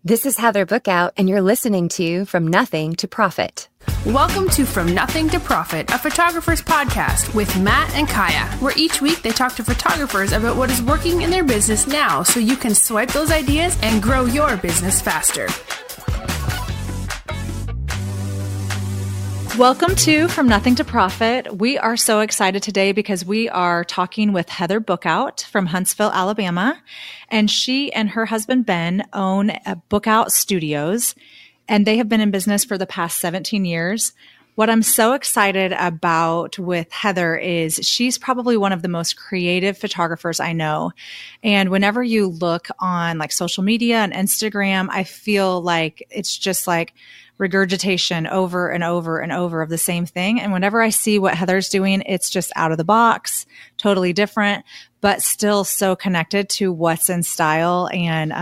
This is Heather Bookout, and you're listening to From Nothing to Profit. Welcome to From Nothing to Profit, a photographer's podcast with Matt and Kaya, where each week they talk to photographers about what is working in their business now so you can swipe those ideas and grow your business faster. Welcome to From Nothing to Profit. We are so excited today because we are talking with Heather Bookout from Huntsville, Alabama. And she and her husband, Ben, own Bookout Studios, and they have been in business for the past 17 years. What I'm so excited about with Heather is she's probably one of the most creative photographers I know. And whenever you look on like social media and Instagram, I feel like it's just like regurgitation over and over and over of the same thing. And whenever I see what Heather's doing, it's just out of the box, totally different, but still so connected to what's in style and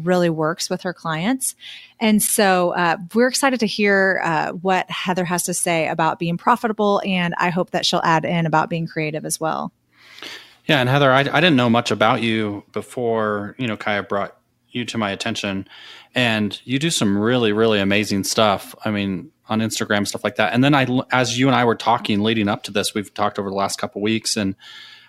really works with her clients. And so we're excited to hear what Heather has to say about being profitable. And I hope that she'll add in about being creative as well. Yeah. And Heather, I didn't know much about you before, Kaya brought you to my attention, and you do some really, really amazing stuff. I mean, on Instagram, stuff like that. And then as you and I were talking leading up to this, we've talked over the last couple of weeks, and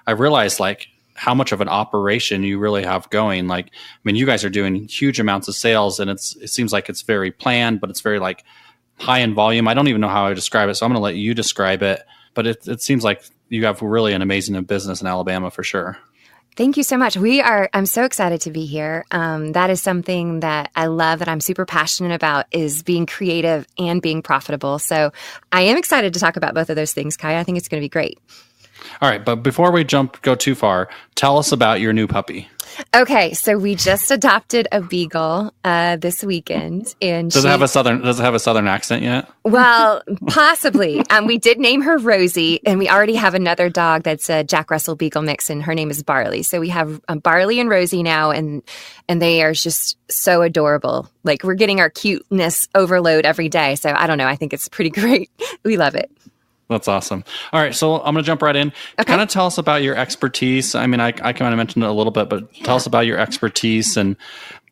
I realized like how much of an operation you really have going. Like, I mean, you guys are doing huge amounts of sales, and it seems like it's very planned, but it's very like high in volume. I don't even know how I describe it, so I'm going to let you describe it. But it seems like you have really an amazing business in Alabama for sure. Thank you so much. I'm so excited to be here. That is something that I love, that I'm super passionate about, is being creative and being profitable. So I am excited to talk about both of those things, Kaya. I think it's going to be great. All right. But before we go too far, tell us about your new puppy. Okay. So we just adopted a beagle this weekend. And does it have a southern accent yet? Well, possibly. We did name her Rosie, and we already have another dog that's a Jack Russell Beagle mix, and her name is Barley. So we have Barley and Rosie now, and they are just so adorable. Like, we're getting our cuteness overload every day. So I don't know. I think it's pretty great. We love it. That's awesome. All right. So I'm going to jump right in. Okay. Kind of tell us about your expertise. I mean, I kind of mentioned it a little bit, but tell us about your expertise and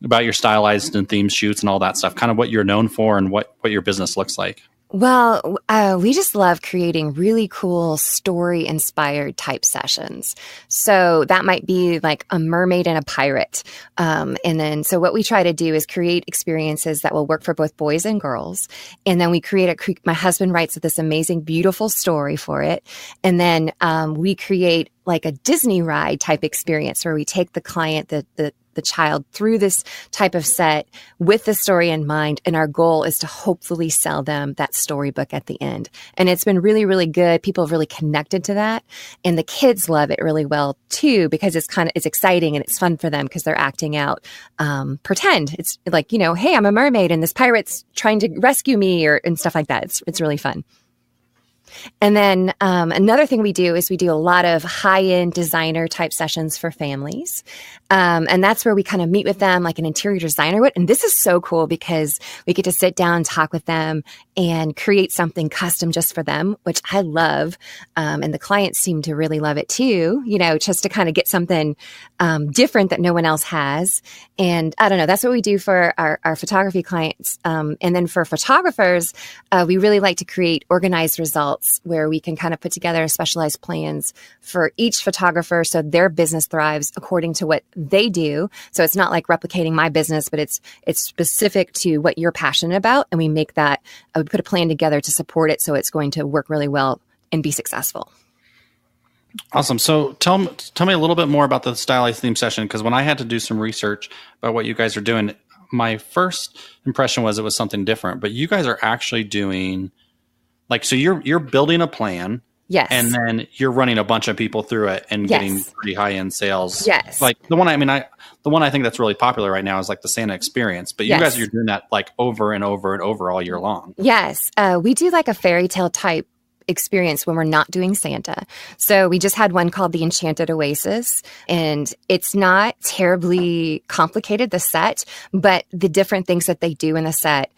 about your stylized and themed shoots and all that stuff, kind of what you're known for and what your business looks like. Well, we just love creating really cool story-inspired type sessions. So that might be like a mermaid and a pirate. So what we try to do is create experiences that will work for both boys and girls. And then we my husband writes this amazing, beautiful story for it. And then we create like a Disney ride type experience where we take the client, the child, through this type of set with the story in mind. And our goal is to hopefully sell them that storybook at the end. And it's been really, really good. People have really connected to that. And the kids love it really well too, because it's exciting and it's fun for them because they're acting out pretend. It's like, hey, I'm a mermaid and this pirate's trying to rescue me and stuff like that. It's really fun. And then another thing we do is we do a lot of high-end designer type sessions for families. And that's where we kind of meet with them like an interior designer would. And this is so cool because we get to sit down and talk with them and create something custom just for them, which I love. And the clients seem to really love it too, just to kind of get something different that no one else has. And I don't know, that's what we do for our photography clients. And then for photographers, we really like to create organized results where we can kind of put together specialized plans for each photographer so their business thrives according to what they do. So it's not like replicating my business, but it's specific to what you're passionate about. And we make that, we put a plan together to support it so it's going to work really well and be successful. Awesome. So tell me a little bit more about the stylized theme session, because when I had to do some research about what you guys are doing, my first impression was it was something different, but you guys are actually doing so you're building a plan. Yes. And then you're running a bunch of people through it and getting pretty high end sales. Yes. Like the one I think that's really popular right now is like the Santa experience, but you guys are doing that like over and over and over all year long. Yes. We do like a fairy tale type experience when we're not doing Santa. So we just had one called the Enchanted Oasis, and it's not terribly complicated, the set, but the different things that they do in the set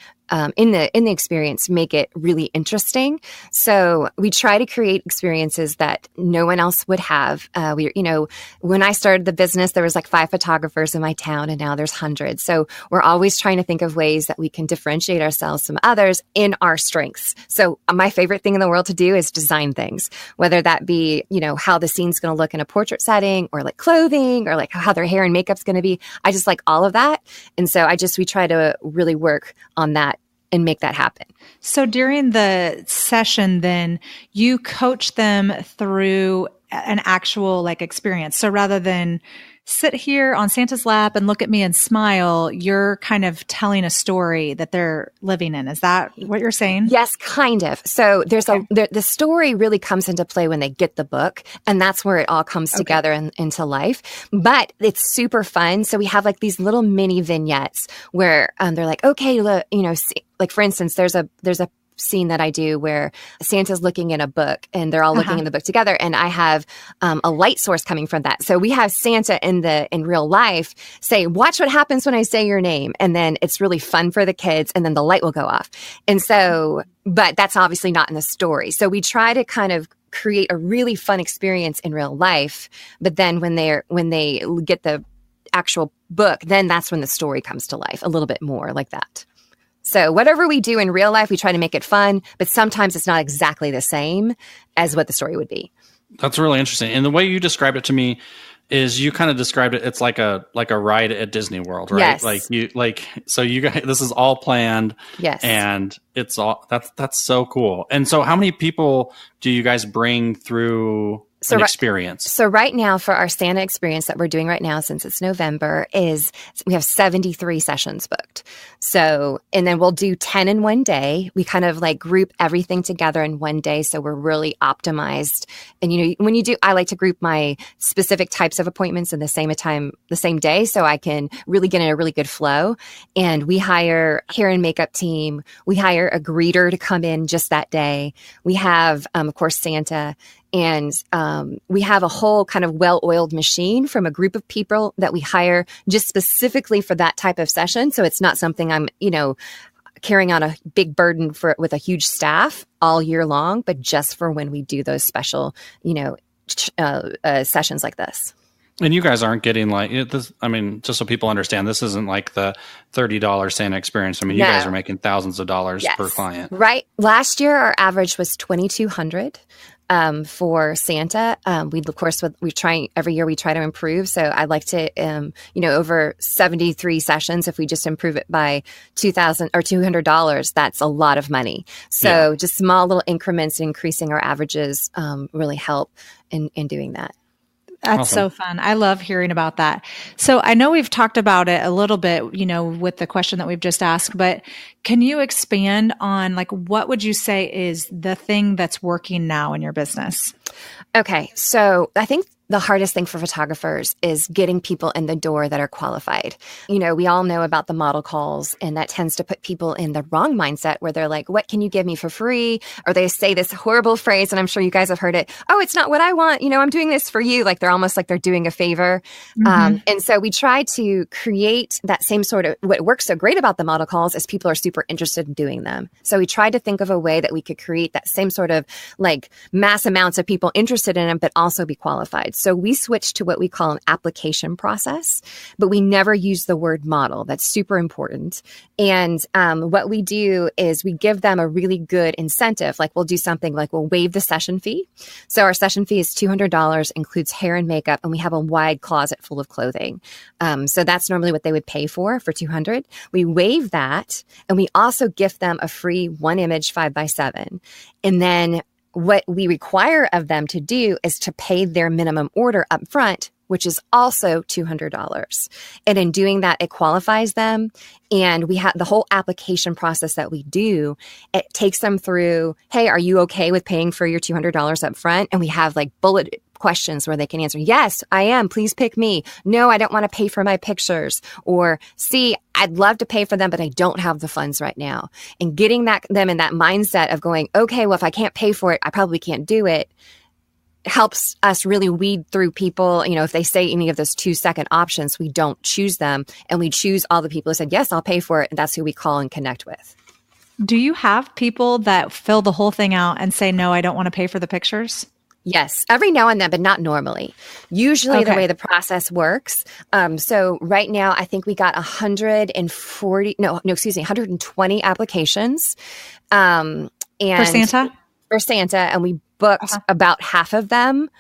in the experience make it really interesting. So we try to create experiences that no one else would have. When I started the business, there was like 5 photographers in my town, and now there's hundreds. So we're always trying to think of ways that we can differentiate ourselves from others in our strengths. So my favorite thing in the world to do is design things, whether that be, how the scene's going to look in a portrait setting, or like clothing, or like how their hair and makeup's going to be. I just like all of that. And so we try to really work on that and make that happen. So during the session, then you coach them through an actual experience. So rather than sit here on Santa's lap and look at me and smile, you're kind of telling a story that they're living in. Is that what you're saying? Yes, kind of. So there's the story really comes into play when they get the book, and that's where it all comes together into life. But it's super fun. So we have like these little mini vignettes where they're like, okay, look, like for instance, there's a scene that I do where Santa's looking in a book and they're all looking in the book together, and I have a light source coming from that. So we have Santa in real life say, watch what happens when I say your name, and then it's really fun for the kids, and then the light will go off. And so, but that's obviously not in the story. So we try to kind of create a really fun experience in real life, but then when they get the actual book, then that's when the story comes to life a little bit more like that. So whatever we do in real life, we try to make it fun, but sometimes it's not exactly the same as what the story would be. That's really interesting. And the way you described it to me is you kind of described it. It's like a ride at Disney World, right? Yes. So you guys, this is all planned. Yes. And it's all, that's so cool. And so how many people do you guys bring through an experience? So right now for our Santa experience that we're doing right now, since it's November, we have 73 sessions booked. So, and then we'll do 10 in one day. We kind of like group everything together in one day. So we're really optimized. And, when you do, I like to group my specific types of appointments in the same day. So I can really get in a really good flow. And we hire hair and makeup team. We hire a greeter to come in just that day. We have, of course, Santa. And we have a whole kind of well-oiled machine from a group of people that we hire just specifically for that type of session. So it's not something I'm, carrying on a big burden with a huge staff all year long, but just for when we do those special, sessions like this. And you guys aren't getting this. I mean, just so people understand, this isn't like the $30 Santa experience. I mean, you guys are making thousands of dollars per client. Right. Last year, our average was $2,200. For Santa. Every year we try to improve. So I'd like to, over 73 sessions, if we just improve it by $2,000 or $200, that's a lot of money. So just small little increments increasing our averages, really help in doing that. That's awesome. So fun. I love hearing about that. So I know we've talked about it a little bit, with the question that we've just asked, but can you expand on what would you say is the thing that's working now in your business? Okay. So I think the hardest thing for photographers is getting people in the door that are qualified. We all know about the model calls, and that tends to put people in the wrong mindset where they're like, what can you give me for free? Or they say this horrible phrase, and I'm sure you guys have heard it. Oh, it's not what I want. I'm doing this for you. Like they're almost like they're doing a favor. Mm-hmm. And so we try to create that same sort of, what works so great about the model calls is people are super interested in doing them. So we tried to think of a way that we could create that same sort of mass amounts of people interested in them, but also be qualified. So we switched to what we call an application process, but we never use the word model. That's super important. And what we do is we give them a really good incentive. We'll do something we'll waive the session fee. So our session fee is $200, includes hair and makeup, and we have a wide closet full of clothing. So that's normally what they would pay for $200. We waive that, and we also gift them a free 1-image 5x7. And then what we require of them to do is to pay their minimum order up front, which is also $200. And in doing that, it qualifies them. And we have the whole application process that we do. It takes them through, hey, are you okay with paying for your $200 up front? And we have bullet questions where they can answer, yes, I am. Please pick me. No, I don't want to pay for my pictures. Or C, I'd love to pay for them, but I don't have the funds right now. And getting them in that mindset of going, okay, well, if I can't pay for it, I probably can't do it, helps us really weed through people. If they say any of those 2-second options, we don't choose them. And we choose all the people who said, yes, I'll pay for it. And that's who we call and connect with. Do you have people that fill the whole thing out and say, no, I don't want to pay for the pictures? Yes, every now and then, but not normally. Usually the way the process works. So right now, I think we got 120 applications. And For Santa? For Santa. And we booked about half of them,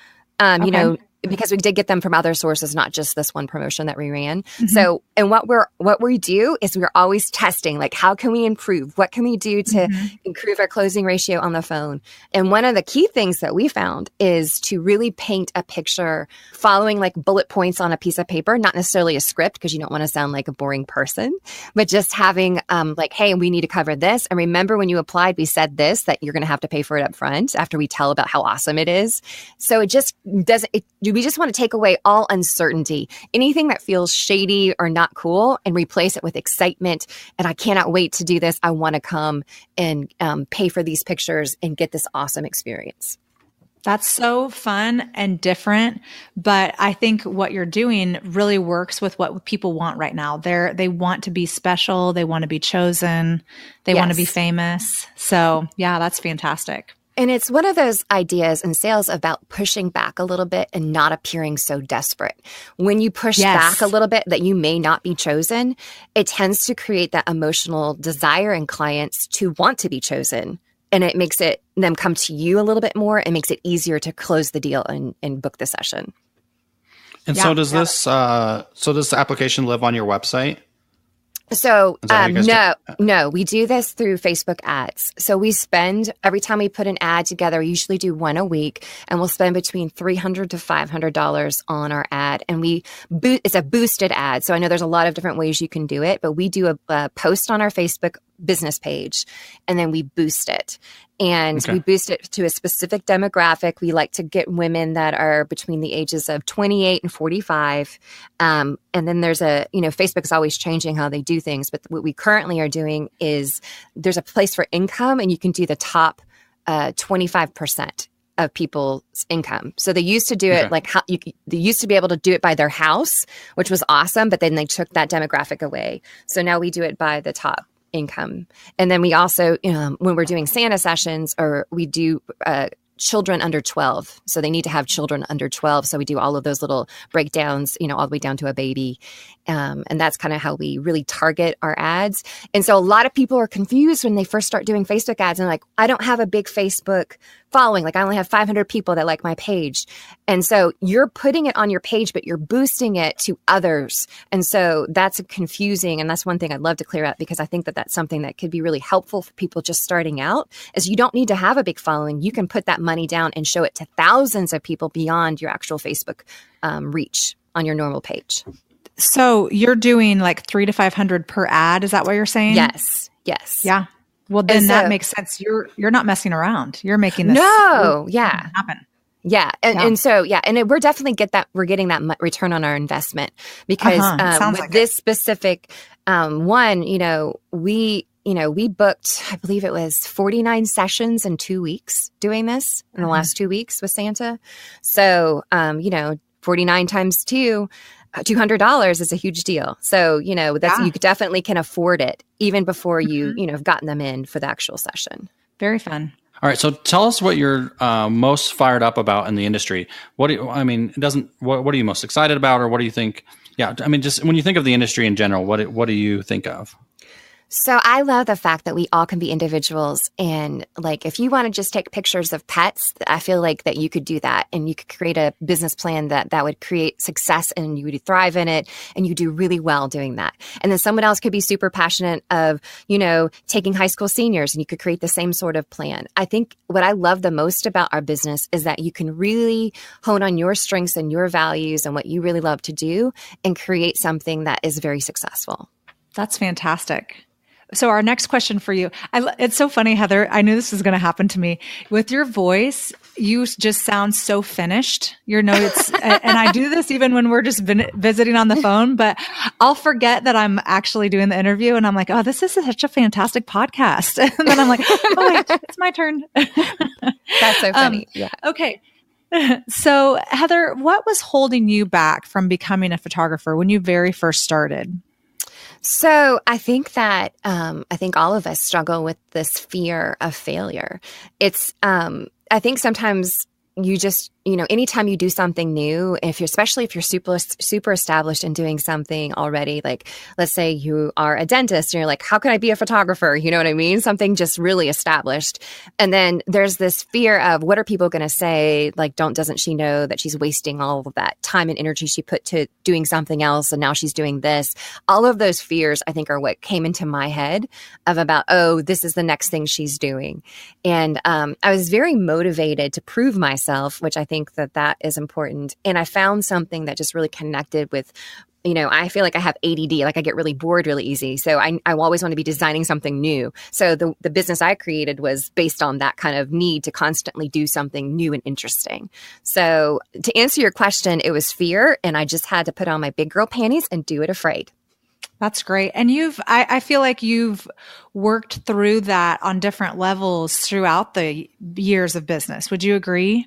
you know, because we did get them from other sources, not just this one promotion that we ran. So, and what we do is we're always testing, like, how can we improve? What can we do to improve our closing ratio on the phone? And one of the key things that we found is to really paint a picture following like bullet points on a piece of paper, not necessarily a script, because you don't want to sound like a boring person, but just having like, hey, we need to cover this. And remember when you applied, we said this, that you're going to have to pay for it up front after we tell about how awesome it is. So it just doesn't, we just want to take away all uncertainty, anything that feels shady or not cool, and replace it with excitement. And I cannot wait to do this. I want to come and pay for these pictures and get this awesome experience. That's so fun and different, but I think what you're doing really works with what people want right now. They want to be special. They want to be chosen. They want to be famous. So yeah, that's fantastic. And it's one of those ideas in sales about pushing back a little bit and not appearing so desperate. When you push back a little bit that you may not be chosen, it tends to create that emotional desire in clients to want to be chosen. And it makes them come to you a little bit more and makes it easier to close the deal and book the session. And so does this, so does the application live on your website? So no, we do this through Facebook ads. So we spend, every time we put an ad together, we usually do one a week, and we'll spend between $300 to $500 on our ad. And it's a boosted ad. So I know there's a lot of different ways you can do it, but we do a post on our Facebook business page, and then we boost it. And we boost it to a specific demographic. We like to get women that are between the ages of 28 and 45. And then there's Facebook is always changing how they do things. But what we currently are doing is there's a place for income, and you can do the top 25% of people's income. So they used to do it they used to be able to do it by their house, which was awesome. But then they took that demographic away. So now we do it by the top income. And then we also, when we're doing Santa sessions, or we do children under 12. So they need to have children under 12. So we do all of those little breakdowns, all the way down to a baby. And that's kind of how we really target our ads. And so a lot of people are confused when they first start doing Facebook ads, and like, I don't have a big Facebook following. Like, I only have 500 people that like my page. And so you're putting it on your page, but you're boosting it to others. And so that's confusing. And that's one thing I'd love to clear up, because I think that that's something that could be really helpful for people just starting out, is you don't need to have a big following. You can put that money down and show it to thousands of people beyond your actual Facebook reach on your normal page. So you're doing like 300 to 500 per ad. Is that what you're saying? Yes. Yeah. Well, then that makes sense. You're not messing around. You're making this happen. Yeah. And we're definitely we're getting that return on our investment, because with this specific one, we booked, I believe it was 49 sessions in 2 weeks doing this in the last 2 weeks with Santa. So, 49 times 2, $200 is a huge deal. So, you definitely can afford it even before you have gotten them in for the actual session. Very fun. All right. So tell us what you're most fired up about in the industry. What are you most excited about, or what do you think? Yeah. I mean, just when you think of the industry in general, what do you think of? So I love the fact that we all can be individuals, and like, if you want to just take pictures of pets, I feel like that you could do that, and you could create a business plan that would create success, and you would thrive in it, and you do really well doing that. And then someone else could be super passionate of, taking high school seniors, and you could create the same sort of plan. I think what I love the most about our business is that you can really hone on your strengths and your values and what you really love to do, and create something that is very successful. That's fantastic. So our next question for you, it's so funny, Heather. I knew this was going to happen to me. With your voice, you just sound so finished. Your notes, and I do this even when we're just visiting on the phone, but I'll forget that I'm actually doing the interview, and I'm like, oh, this is such a fantastic podcast. And then I'm like, oh, wait, it's my turn. That's so funny. Yeah. Okay. So Heather, what was holding you back from becoming a photographer when you very first started? So I think that I think all of us struggle with this fear of failure. It's I think sometimes you just, anytime you do something new, especially if you're super established in doing something already, like let's say you are a dentist and you're like, how can I be a photographer? You know what I mean? Something just really established. And then there's this fear of what are people going to say? Like, doesn't she know that she's wasting all of that time and energy she put to doing something else? And now she's doing this. All of those fears, I think, are what came into my head of about, oh, this is the next thing she's doing. And I was very motivated to prove myself, which I think that is important. And I found something that just really connected with, I feel like I have ADD, like I get really bored really easy. So I always want to be designing something new. So the business I created was based on that kind of need to constantly do something new and interesting. So to answer your question, it was fear. And I just had to put on my big girl panties and do it afraid. That's great. And I feel like you've worked through that on different levels throughout the years of business. Would you agree?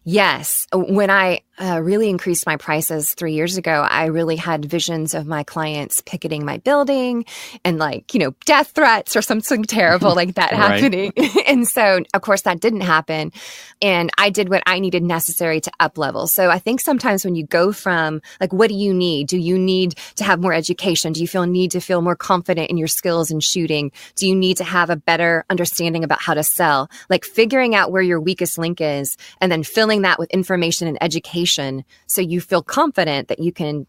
Yes. When I really increased my prices 3 years ago, I really had visions of my clients picketing my building and death threats or something terrible like that happening. And so, of course, that didn't happen. And I did what I needed necessary to up level. So I think sometimes when you go from what do you need? Do you need to have more education? Do you need to feel more confident in your skills in shooting? Do you need to have a better understanding about how to sell? Figuring out where your weakest link is and then filling that with information and education so you feel confident that you can,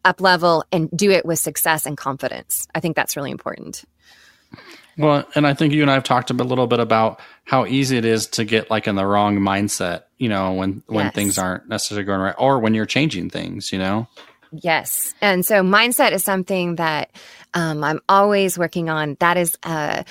up level and do it with success and confidence. I think that's really important. Well, and I think you and I have talked a little bit about how easy it is to get in the wrong mindset, when things aren't necessarily going right, or when you're changing things, Yes. And so mindset is something that I'm always working on. That is a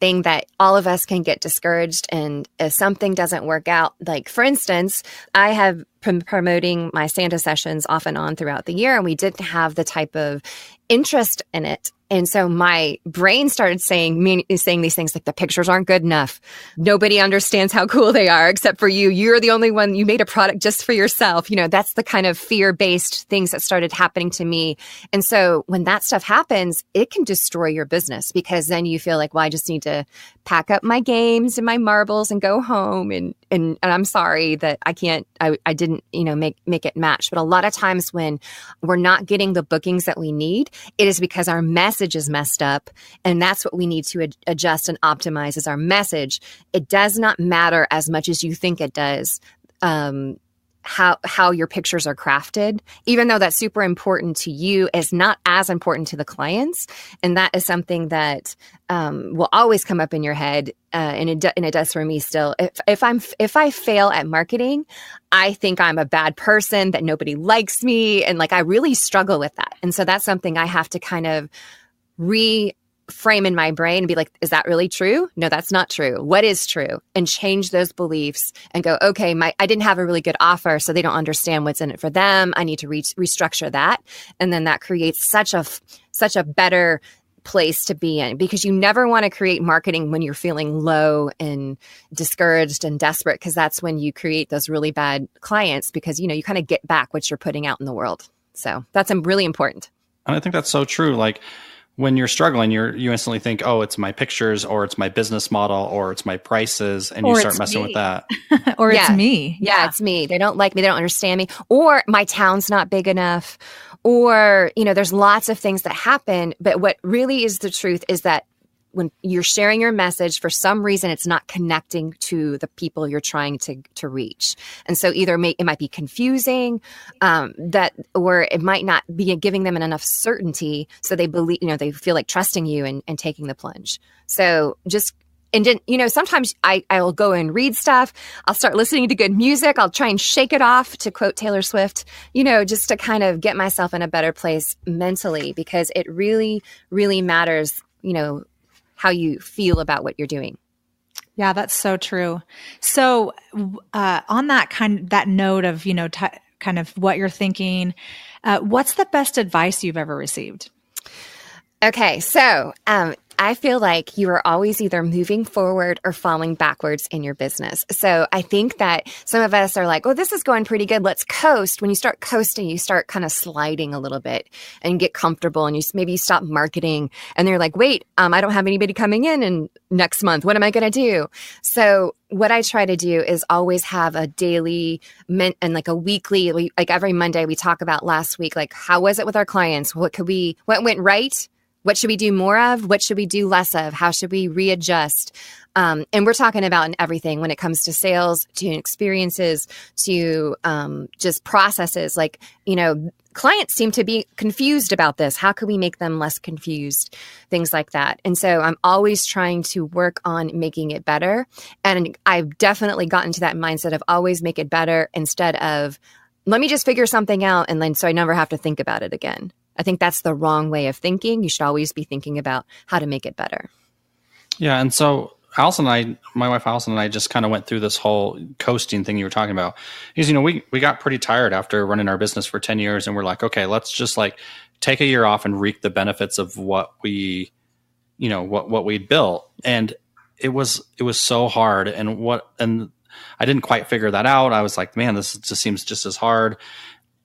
thing that all of us can get discouraged. And if something doesn't work out, for instance, I have been promoting my Santa sessions off and on throughout the year, and we didn't have the type of interest in it. And so my brain started saying these things like the pictures aren't good enough. Nobody understands how cool they are except for you. You're the only one. You made a product just for yourself. That's the kind of fear-based things that started happening to me. And so when that stuff happens, it can destroy your business because then you feel like, well, I just need to pack up my games and my marbles and go home. And I'm sorry that I didn't, make it match. But a lot of times when we're not getting the bookings that we need, it is because our message is messed up. And that's what we need to adjust and optimize is our message. It does not matter as much as you think it does. How your pictures are crafted, even though that's super important to you, is not as important to the clients. And that is something that will always come up in your head. And it does for me still. If I fail at marketing, I think I'm a bad person, that nobody likes me. And I really struggle with that. And so that's something I have to kind of reframe in my brain and be like, is that really true? No, that's not true. What is true? And change those beliefs and go, okay, I didn't have a really good offer, so they don't understand what's in it for them. I need to restructure that. And then that creates such a better place to be in, because you never want to create marketing when you're feeling low and discouraged and desperate, because that's when you create those really bad clients, because you kind of get back what you're putting out in the world. So that's really important. And I think that's so true. When you're struggling, you instantly think, oh, it's my pictures, or it's my business model, or it's my prices, and you start messing with that. Or it's me. Yeah, it's me. They don't like me. They don't understand me. Or my town's not big enough. Or, there's lots of things that happen. But what really is the truth is that when you're sharing your message, for some reason, it's not connecting to the people you're trying to reach. And so either it might be confusing, or it might not be giving them enough certainty. So they believe, they feel like trusting you and taking the plunge. So sometimes I'll go and read stuff. I'll start listening to good music. I'll try and shake it off, to quote Taylor Swift, just to kind of get myself in a better place mentally, because it really, really matters, how you feel about what you're doing. Yeah, that's so true. So on that note of, kind of what you're thinking, what's the best advice you've ever received? Okay. So I feel like you are always either moving forward or falling backwards in your business. So I think that some of us are like, oh, this is going pretty good. Let's coast. When you start coasting, you start kind of sliding a little bit and get comfortable, and maybe you stop marketing, and they're like, wait, I don't have anybody coming in next month. What am I going to do? So what I try to do is always have a daily and like a weekly, like every Monday we talk about last week, like how was it with our clients? What went right? What should we do more of? What should we do less of? How should we readjust? And we're talking about in everything when it comes to sales, to experiences, to just processes. Like, clients seem to be confused about this. How can we make them less confused? Things like that. And so I'm always trying to work on making it better. And I've definitely gotten to that mindset of always make it better instead of let me just figure something out and then so I never have to think about it again. I think that's the wrong way of thinking. You should always be thinking about how to make it better. Yeah. And so my wife Allison and I just kind of went through this whole coasting thing you were talking about. Because, we got pretty tired after running our business for 10 years and we're like, okay, let's just like take a year off and reap the benefits of what we built. And it was so hard. And I didn't quite figure that out. I was like, man, this just seems just as hard.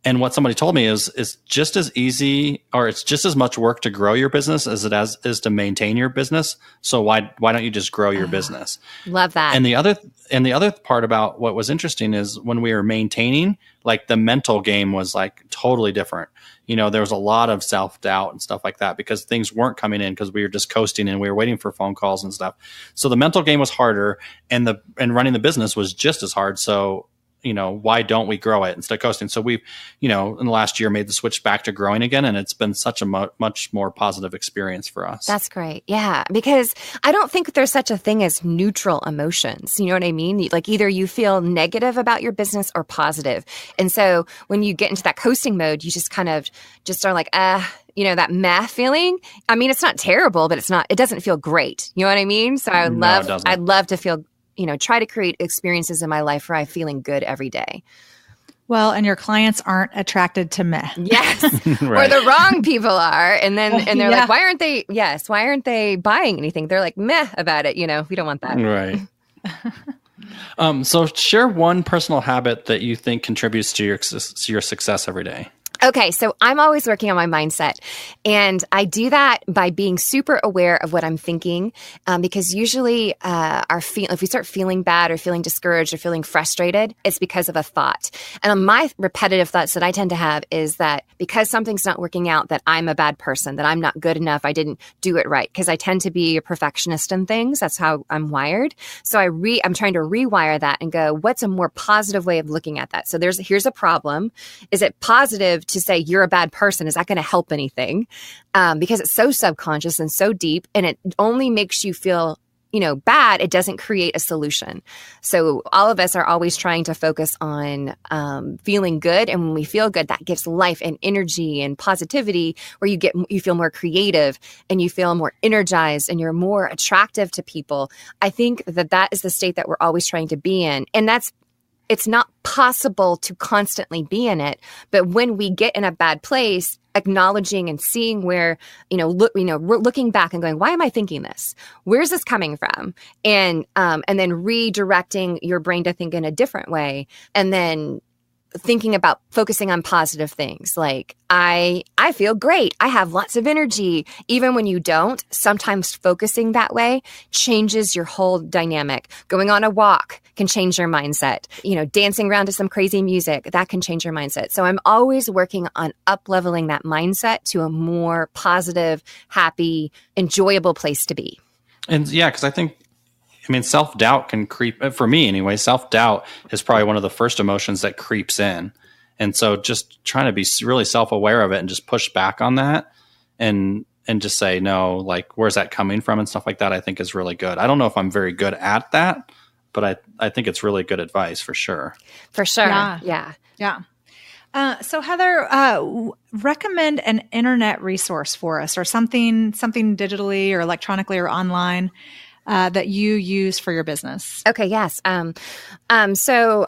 And what somebody told me is just as easy, or it's just as much work to grow your business as it is to maintain your business. So why don't you just grow your business? Love that. And the other part about what was interesting is when we were maintaining, like the mental game was like totally different. There was a lot of self-doubt and stuff like that because things weren't coming in because we were just coasting and we were waiting for phone calls and stuff. So the mental game was harder and running the business was just as hard. So why don't we grow it instead of coasting? So we've, in the last year made the switch back to growing again. And it's been such a much more positive experience for us. That's great. Yeah. Because I don't think there's such a thing as neutral emotions. You know what I mean? Like either you feel negative about your business or positive. And so when you get into that coasting mode, you just kind of just are like, that meh feeling. I mean, it's not terrible, but it doesn't feel great. You know what I mean? So I'd love to feel try to create experiences in my life where I'm feeling good every day. Well, and your clients aren't attracted to meh. Yes. Right. Or the wrong people are. And they're like, why aren't they buying anything? They're like, meh about it. We don't want that. Right. So share one personal habit that you think contributes to your success every day. Okay, so I'm always working on my mindset, and I do that by being super aware of what I'm thinking, because usually if we start feeling bad or feeling discouraged or feeling frustrated, it's because of a thought. And my repetitive thoughts that I tend to have is that because something's not working out, that I'm a bad person, that I'm not good enough, I didn't do it right, because I tend to be a perfectionist in things. That's how I'm wired. So I'm trying to rewire that and go, what's a more positive way of looking at that? So here's a problem. Is it positive to say you're a bad person? Is that going to help anything? Because it's so subconscious and so deep, and it only makes you feel, bad. It doesn't create a solution. So all of us are always trying to focus on feeling good. And when we feel good, that gives life and energy and positivity, where you feel more creative and you feel more energized and you're more attractive to people. I think that is the state that we're always trying to be in. And it's not possible to constantly be in it. But when we get in a bad place, acknowledging and seeing where, we're looking back and going, why am I thinking this? Where's this coming from? And then redirecting your brain to think in a different way. And then thinking about focusing on positive things. Like, I feel great. I have lots of energy. Even when you don't, sometimes focusing that way changes your whole dynamic. Going on a walk can change your mindset. Dancing around to some crazy music, that can change your mindset. So I'm always working on up-leveling that mindset to a more positive, happy, enjoyable place to be. And yeah, because self-doubt can creep, for me anyway, self-doubt is probably one of the first emotions that creeps in. And so just trying to be really self-aware of it and just push back on that and just say, no, like, where's that coming from and stuff like that, I think is really good. I don't know if I'm very good at that, but I think it's really good advice for sure. For sure. Yeah. So Heather, recommend an internet resource for us, or something digitally or electronically or online that you use for your business. Okay. Yes. So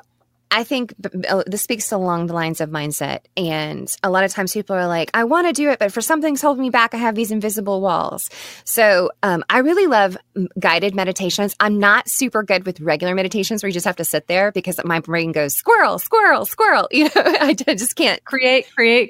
I think this speaks along the lines of mindset. And a lot of times people are like, I want to do it, but for something's holding me back, I have these invisible walls. So I really love guided meditations. I'm not super good with regular meditations where you just have to sit there because my brain goes, squirrel, squirrel, squirrel. I just can't. Create.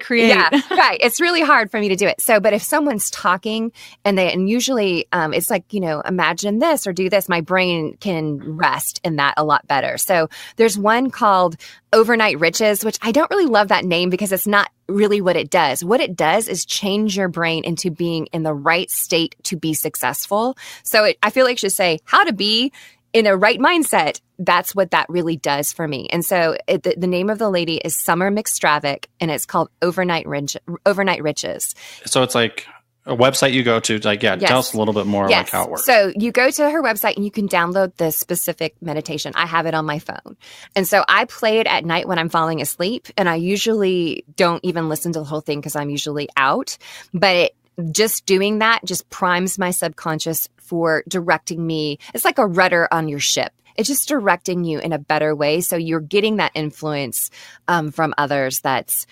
Yeah, right. It's really hard for me to do it. So, but if someone's talking and usually it's like, imagine this or do this, my brain can rest in that a lot better. So there's one called Overnight Riches, which I don't really love that name because it's not really what it does. What it does is change your brain into being in the right state to be successful. So I feel like it should say how to be in a right mindset. That's what that really does for me. And so the name of the lady is Summer McStravick, and it's called Overnight Riches. So it's like a website you go to, like, Yes. tell us a little bit more like how it works. So you go to her website and you can download the specific meditation. I have it on my phone. And so I play it at night when I'm falling asleep. And I usually don't even listen to the whole thing because I'm usually out. But just doing that just primes my subconscious for directing me. It's like a rudder on your ship. It's just directing you in a better way. So you're getting that influence from others that's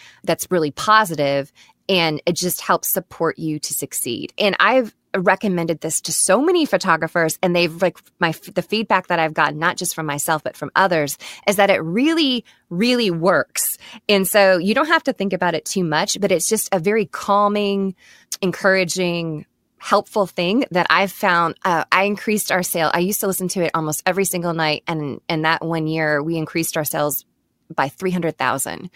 really positive. And it just helps support you to succeed. And I've recommended this to so many photographers, and they've the feedback that I've gotten, not just from myself, but from others, is that it really, really works. And so you don't have to think about it too much, but it's just a very calming, encouraging, helpful thing that I've found. I increased our sale. I used to listen to it almost every single night. And that 1 year, we increased our sales by $300,000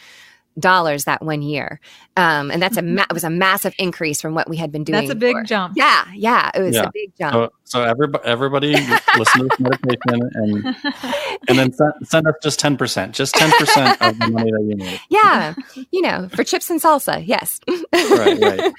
that 1 year. And that's it was a massive increase from what we had been doing. That's a big jump. Yeah. It was a big jump. So everybody listen to this meditation and then send us just 10%, just 10% of the money that you need. Yeah. For chips and salsa. Yes. Right.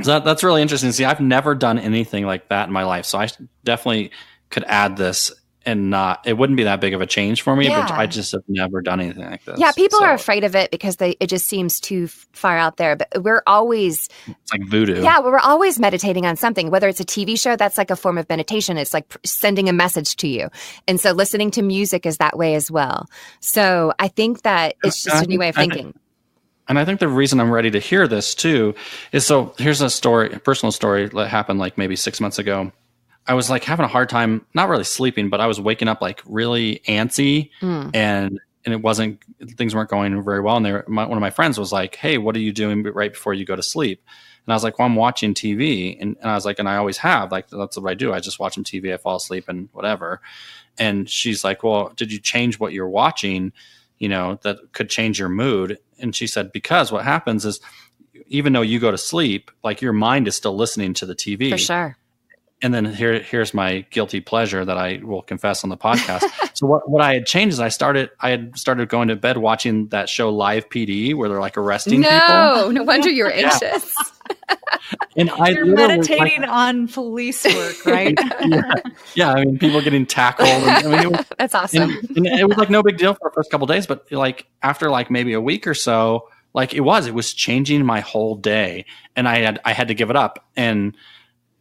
So that's really interesting. See, I've never done anything like that in my life. So I definitely could add this. And it wouldn't be that big of a change for me, but I just have never done anything like this. Yeah, people are afraid of it because it just seems too far out there. But we're always... It's like voodoo. Yeah, we're always meditating on something. Whether it's a TV show, that's like a form of meditation. It's like sending a message to you. And so listening to music is that way as well. So I think that it's just a new way of thinking. And I think the reason I'm ready to hear this too is, so here's a personal story that happened like maybe 6 months ago. I was like having a hard time, not really sleeping, but I was waking up like really antsy and things weren't going very well. And one of my friends was like, hey, what are you doing right before you go to sleep? And I was like, well, I'm watching TV. And I was like, and I always have, like, that's what I do. I just watch some TV, I fall asleep and whatever. And she's like, well, did you change what you're watching, that could change your mood? And she said, because what happens is, even though you go to sleep, like your mind is still listening to the TV. For sure. And then here's my guilty pleasure that I will confess on the podcast. So what I had changed is I had started going to bed watching that show Live PD where they're like arresting people. No wonder you were anxious. And you're meditating on police work, right? Yeah. I mean, people getting tackled. That's awesome. And it was like no big deal for the first couple of days, but like after like maybe a week or so, like it was changing my whole day, and I had to give it up. And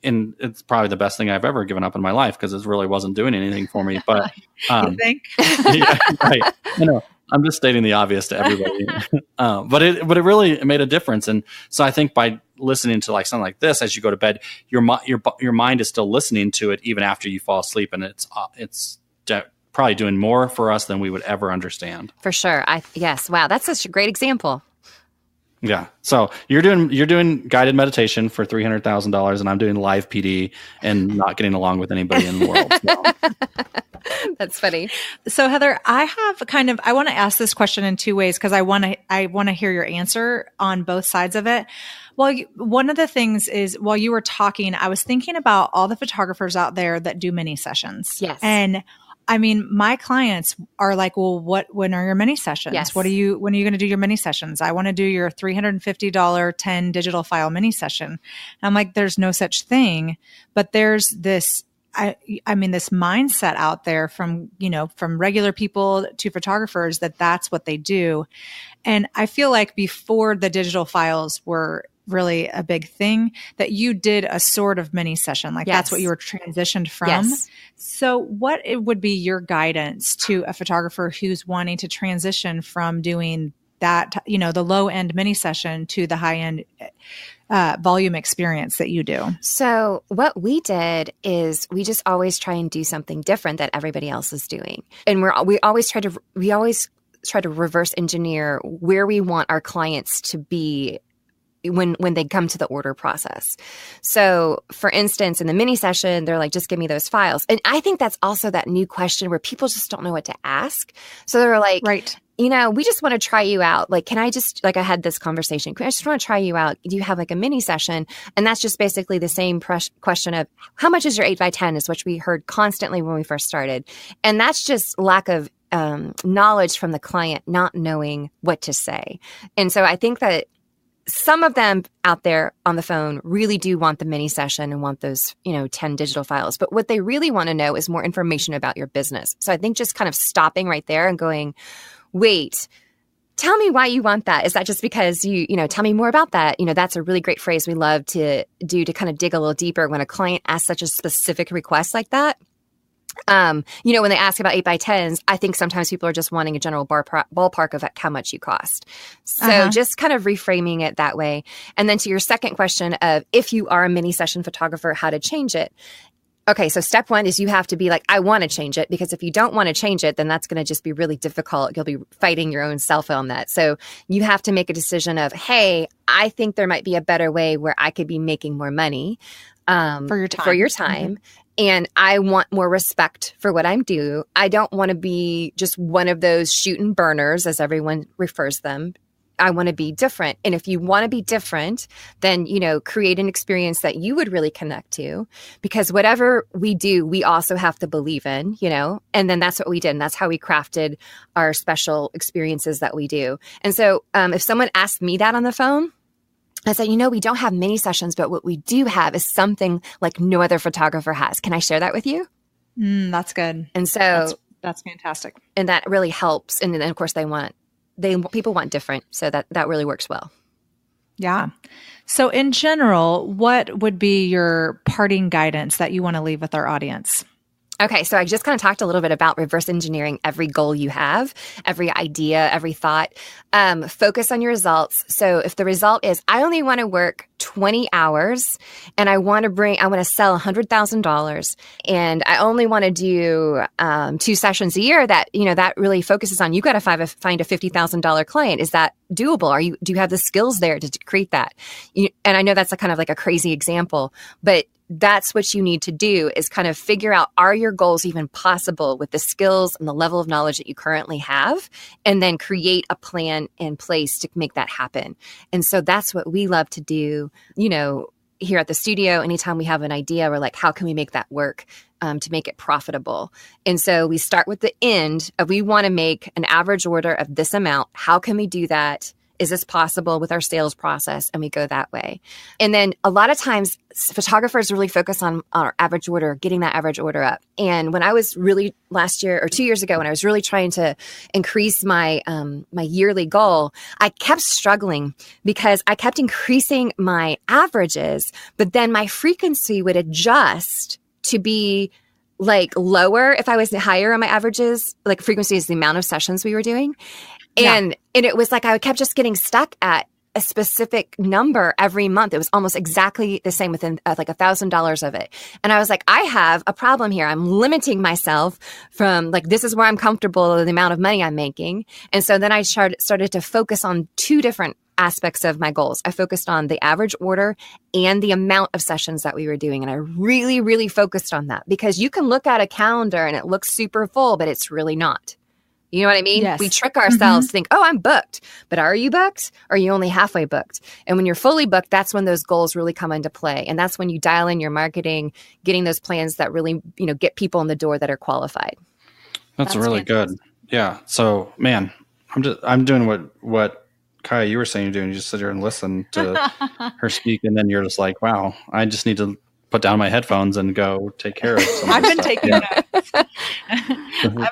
it's probably the best thing I've ever given up in my life because it really wasn't doing anything for me. But you think? Yeah, right. I'm just stating the obvious to everybody. But it really made a difference. And so I think by listening to like something like this as you go to bed, your mind is still listening to it even after you fall asleep, and it's probably doing more for us than we would ever understand. For sure. Yes. Wow, that's such a great example. Yeah. So you're doing guided meditation for $300,000, and I'm doing live PD and not getting along with anybody in the world. So. That's funny. So Heather, I want to ask this question in two ways because I want to hear your answer on both sides of it. Well, one of the things is while you were talking, I was thinking about all the photographers out there that do mini sessions. Yes. And I mean, my clients are like, well, when are your mini sessions? Yes. When are you going to do your mini sessions? I want to do your $350 10 digital file mini session. And I'm like, there's no such thing, but there's this, I mean, this mindset out there from regular people to photographers that's what they do. And I feel like before the digital files were really a big thing, that you did a sort of mini session. Like that's what you were transitioned from. Yes. So what it would be your guidance to a photographer who's wanting to transition from doing that, the low end mini session to the high end volume experience that you do? So what we did is we just always try and do something different that everybody else is doing. And we always try to reverse engineer where we want our clients to be when they come to the order process. So for instance, in the mini session, they're like, just give me those files. And I think that's also that new question where people just don't know what to ask. So they're like, right. We just want to try you out. Like, can I just, like I had this conversation, I just want to try you out. Do you have like a mini session? And that's just basically the same question of how much is your 8x10 is what we heard constantly when we first started. And that's just lack of knowledge from the client, not knowing what to say. And so I think that some of them out there on the phone really do want the mini session and want those, 10 digital files. But what they really want to know is more information about your business. So I think just kind of stopping right there and going, wait, tell me why you want that. Is that just because tell me more about that? That's a really great phrase we love to do to kind of dig a little deeper when a client asks such a specific request like that. When they ask about 8x10s, I think sometimes people are just wanting a general ballpark of how much you cost. So just kind of reframing it that way. And then to your second question of if you are a mini session photographer, how to change it. Okay, so step one is you have to be like, I want to change it, because if you don't want to change it, then that's going to just be really difficult. You'll be fighting your own self on that. So you have to make a decision of, hey, I think there might be a better way where I could be making more money for your time. And I want more respect for what I'm doing. I don't want to be just one of those shooting burners, as everyone refers them. I want to be different. And if you want to be different, then, create an experience that you would really connect to, because whatever we do, we also have to believe in, and then that's what we did. And that's how we crafted our special experiences that we do. And so if someone asked me that on the phone, I said, we don't have mini sessions, but what we do have is something like no other photographer has. Can I share that with you? That's good. And so that's fantastic. And that really helps. And then of course people want different. So that really works well. Yeah. So in general, what would be your parting guidance that you want to leave with our audience? Okay, so I just kind of talked a little bit about reverse engineering every goal you have, every idea, every thought. Focus on your results. So if the result is, I only want to work 20 hours and I want to sell $100,000 and I only want to do 2 sessions a year, that really focuses on, you got to find a $50,000 client. Is that doable? Do you have the skills there to create that? And I know that's a kind of like a crazy example, but that's what you need to do, is kind of figure out, are your goals even possible with the skills and the level of knowledge that you currently have, and then create a plan in place to make that happen. And so that's what we love to do, here at the studio. Anytime we have an idea, we're like, how can we make that work to make it profitable? And so we start with the end of, we want to make an average order of this amount. How can we do that? Is this possible with our sales process? And we go that way. And then a lot of times photographers really focus on our average order, getting that average order up. And when I was really last year or 2 years ago, when I was really trying to increase my my yearly goal, I kept struggling because I kept increasing my averages, but then my frequency would adjust to be like lower if I was higher on my averages. Like frequency is the amount of sessions we were doing. And it was like I kept just getting stuck at a specific number every month. It was almost exactly the same within like $1,000 of it. And I was like, I have a problem here. I'm limiting myself from like, this is where I'm comfortable with the amount of money I'm making. And so then I started to focus on 2 different aspects of my goals. I focused on the average order and the amount of sessions that we were doing. And I really, really focused on that, because you can look at a calendar and it looks super full, but it's really not. You know what I mean? Yes. We trick ourselves to think, oh, I'm booked. But are you booked? Or are you only halfway booked? And when you're fully booked, that's when those goals really come into play. And that's when you dial in your marketing, getting those plans that really, get people in the door that are qualified. That's really good. Yeah. So, man, I'm doing what Kaya, you were saying you're doing. You just sit here and listen to her speak. And then you're just like, wow, I just need to put down my headphones and go take care of some I've been stuff. taking notes.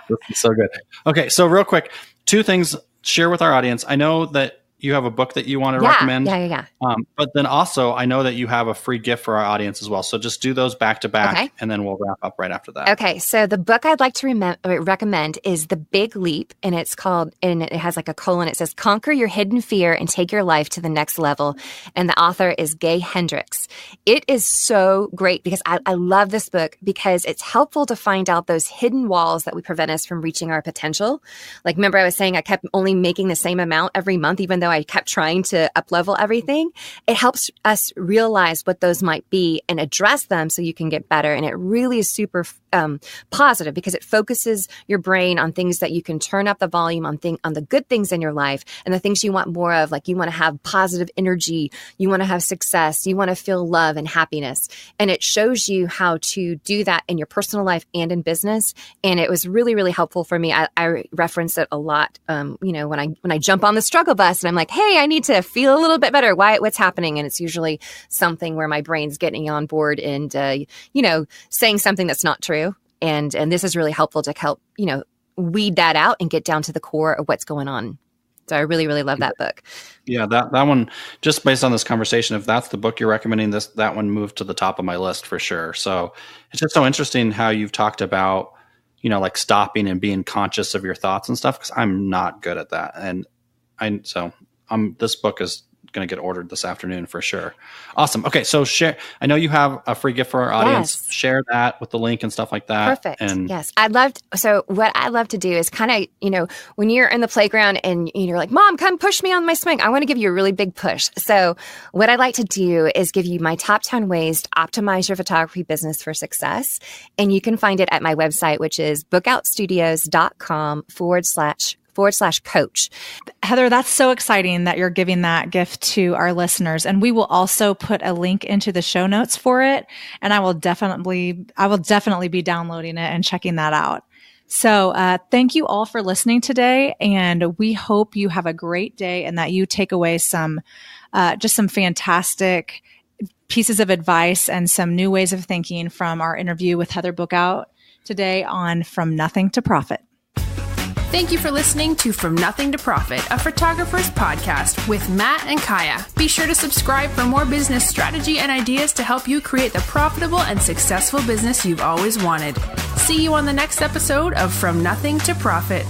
This is so good. Okay, so real quick, 2 things, share with our audience. I know that you have a book that you want to recommend. Yeah. But then also, I know that you have a free gift for our audience as well. So just do those back to back, and then we'll wrap up right after that. Okay. So the book I'd like to recommend is The Big Leap, and it's called, and it has like a colon. It says, Conquer Your Hidden Fear and Take Your Life to the Next Level. And the author is Gay Hendricks. It is so great because I love this book because it's helpful to find out those hidden walls that would prevent us from reaching our potential. Like, remember I was saying I kept only making the same amount every month, even though I kept trying to up-level everything. It helps us realize what those might be and address them so you can get better. And it really is super positive because it focuses your brain on things that you can turn up the volume on the good things in your life and the things you want more of. Like, you want to have positive energy, you want to have success, you want to feel love and happiness. And it shows you how to do that in your personal life and in business. And it was really, really helpful for me. I reference it a lot, when I jump on the struggle bus and I'm like, hey, I need to feel a little bit better. What's happening? And it's usually something where my brain's getting on board and, saying something that's not true. And this is really helpful to help, weed that out and get down to the core of what's going on. So I really, really love that book. Yeah, that one, just based on this conversation, if that's the book you're recommending, that one moved to the top of my list for sure. So it's just so interesting how you've talked about, like stopping and being conscious of your thoughts and stuff, because I'm not good at that. And this book is going to get ordered this afternoon for sure. Awesome. Okay. So share, I know you have a free gift for our audience. Yes. Share that with the link and stuff like that. Perfect. Yes. So what I love to do is kind of, when you're in the playground and you're like, Mom, come push me on my swing. I want to give you a really big push. So what I like to do is give you my top 10 ways to optimize your photography business for success. And you can find it at my website, which is bookoutstudios.com/coach. Heather, that's so exciting that you're giving that gift to our listeners. And we will also put a link into the show notes for it. And I will definitely be downloading it and checking that out. So thank you all for listening today. And we hope you have a great day and that you take away some fantastic pieces of advice and some new ways of thinking from our interview with Heather Bookout today on From Nothing to Profit. Thank you for listening to From Nothing to Profit, a photographer's podcast with Matt and Kaya. Be sure to subscribe for more business strategy and ideas to help you create the profitable and successful business you've always wanted. See you on the next episode of From Nothing to Profit.